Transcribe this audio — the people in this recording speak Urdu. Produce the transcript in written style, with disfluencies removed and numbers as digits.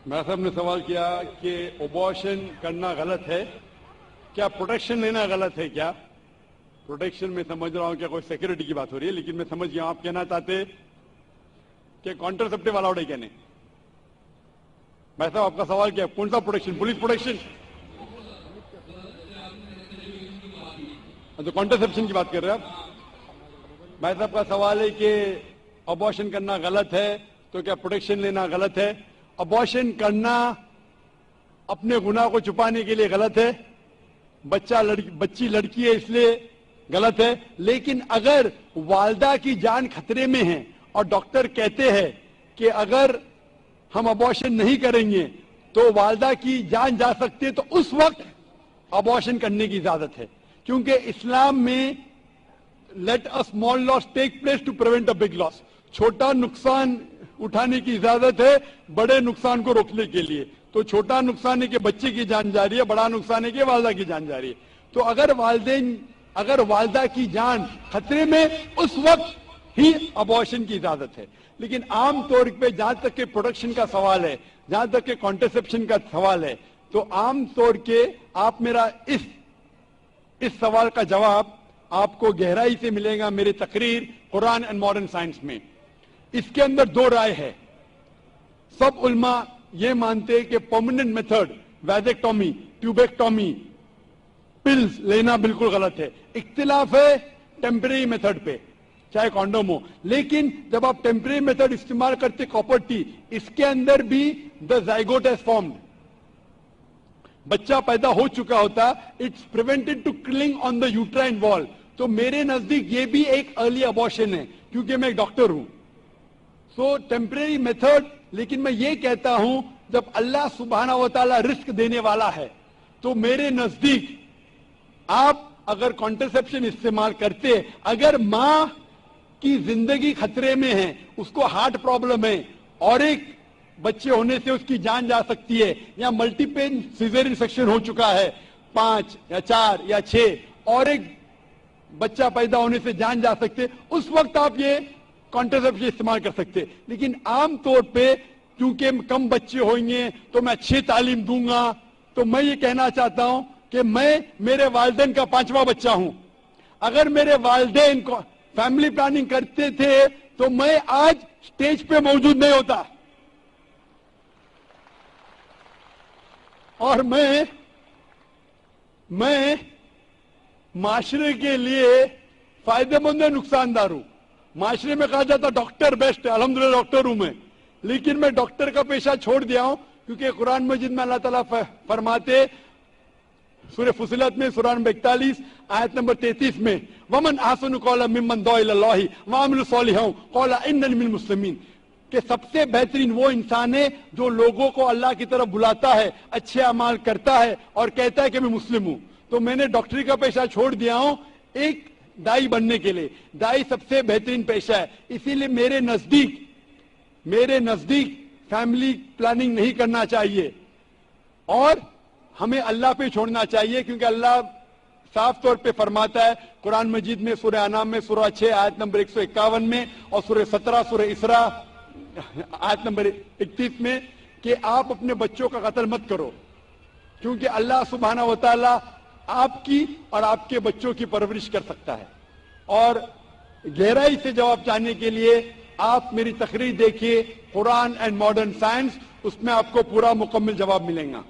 میں صاحب نے سوال کیا کہ ابارشن کرنا غلط ہے کیا؟ پروٹیکشن لینا غلط ہے کیا؟ پروٹیکشن میں سمجھ رہا ہوں کہ کوئی سیکورٹی کی بات ہو رہی ہے، لیکن میں سمجھ گیا آپ کہنا چاہتے کہ کانٹرسپٹیو الاؤڈ ہے کہنے۔ میں صاحب آپ کا سوال کیا؟ کون سا پروٹیکشن؟ Police protection? تو کانٹرسپشن کی بات کر رہے ہیں آپ؟ میں صاحب کا سوال ہے کہ ابارشن کرنا غلط ہے تو کیا پروٹیکشن لینا غلط ہے؟ ابارشن کرنا اپنے گناہ کو چھپانے کے لیے غلط ہے، بچی لڑکی ہے اس لیے غلط ہے، لیکن اگر والدہ کی جان خطرے میں ہے اور ڈاکٹر کہتے ہیں کہ اگر ہم ابارشن نہیں کریں گے تو والدہ کی جان جا سکتی ہے، تو اس وقت ابارشن کرنے کی اجازت ہے، کیونکہ اسلام میں let a small loss take place to prevent a big loss، چھوٹا نقصان اٹھانے کی اجازت ہے بڑے نقصان کو روکنے کے لیے۔ تو چھوٹا نقصان ہے کہ بچے کی جان جا رہی ہے، بڑا نقصان ہے کہ والدہ کی جان جا رہی ہے۔ تو اگر والدہ کی جان خطرے میں، اس وقت ہی ابارشن کی اجازت ہے۔ لیکن عام طور پہ جہاں تک کہ پروڈکشن کا سوال ہے، جہاں تک کہ کانٹرسپشن کا سوال ہے، تو عام طور کے آپ میرا اس سوال کا جواب آپ کو گہرائی سے ملے گا میری تقریر قرآن اینڈ ماڈرن سائنس میں۔ اس کے اندر دو رائے ہے۔ سب علماء یہ مانتے کہ پرماننٹ میتھڈ ویزیکٹومی، ٹیوبیکٹومی، پلز لینا بالکل غلط ہے۔ اختلاف ہے ٹیمپریری میتھڈ پہ، چاہے کانڈوم ہو، لیکن جب آپ ٹیمپریری میتھڈ استعمال کرتے کاپر ٹی، اس کے اندر بھی دا زائگوٹ ہیز فارمڈ، بچہ پیدا ہو چکا ہوتا، اٹس پریونٹڈ ٹو کلنگ آن دا یوٹرائن وال۔ تو میرے نزدیک یہ بھی ایک ارلی ابارشن ہے، کیونکہ میں ایک ڈاکٹر ہوں۔ سو ٹیمپریری میتھڈ، لیکن میں یہ کہتا ہوں جب اللہ سبحانہ و تعالیٰ رزق دینے والا ہے تو میرے نزدیک آپ اگر کانٹرسپشن استعمال کرتے، اگر ماں کی زندگی خطرے میں ہے، اس کو ہارٹ پرابلم ہے اور ایک بچے ہونے سے اس کی جان جا سکتی ہے، یا ملٹیپل سیزرین سیکشن ہو چکا ہے 5 یا 4 یا 6 اور ایک بچہ پیدا ہونے سے جان جا سکتے، اس وقت آپ یہ کانٹرسپشن استعمال کر سکتے۔ لیکن عام طور پہ کیونکہ کم بچے ہوئیں گے تو میں اچھی تعلیم دوں گا، تو میں یہ کہنا چاہتا ہوں کہ میں میرے والدین کا 5واں بچہ ہوں۔ اگر میرے والدین کو فیملی پلاننگ کرتے تھے تو میں آج سٹیج پہ موجود نہیں ہوتا، اور میں معاشرے کے لیے فائدہ مند نقصان دار ہوں۔ معاشرے میں کہا جاتا ڈاکٹر بیسٹ ہے، الحمدللہ ڈاکٹر ہوں میں، لیکن میں ڈاکٹر کا پیشہ چھوڑ دیا ہوں، کیونکہ قرآن مجید میں اللہ تعالیٰ فرماتے سورہ فصلت میں سورہ نمبر 41 آیت نمبر 33 میں وَمَنْ أَحْسَنُ قَوْلًا مِمَّنْ دَعَا إِلَى اللَّهِ وَعَمِلَ صَالِحًا قَالَ إِنَّنِي مِنَ الْمُسْلِمِينَ، کہ سب سے بہترین وہ انسان ہے جو لوگوں کو اللہ کی طرف بلاتا ہے، اچھے اعمال کرتا ہے اور کہتا ہے کہ میں مسلم ہوں۔ تو میں نے ڈاکٹری کا پیشہ چھوڑ دیا ہوں ایک دائی بننے کے لیے۔ دائی سب سے بہترین پیشہ ہے، اسی لیے میرے نزدیک فیملی پلاننگ نہیں کرنا چاہیے اور ہمیں اللہ پہ چھوڑنا چاہیے، کیونکہ اللہ صاف طور پہ فرماتا ہے قرآن مجید میں سورہ انعام میں سورہ 6 آیت نمبر 151 میں اور سورہ 17 سورہ اسراء آیت نمبر 31 میں کہ آپ اپنے بچوں کا قتل مت کرو، کیونکہ اللہ سبحانہ و تعالی آپ کی اور آپ کے بچوں کی پرورش کر سکتا ہے۔ اور گہرائی سے جواب چاہنے کے لیے آپ میری تقریر دیکھیے قرآن اینڈ ماڈرن سائنس، اس میں آپ کو پورا مکمل جواب ملے گا۔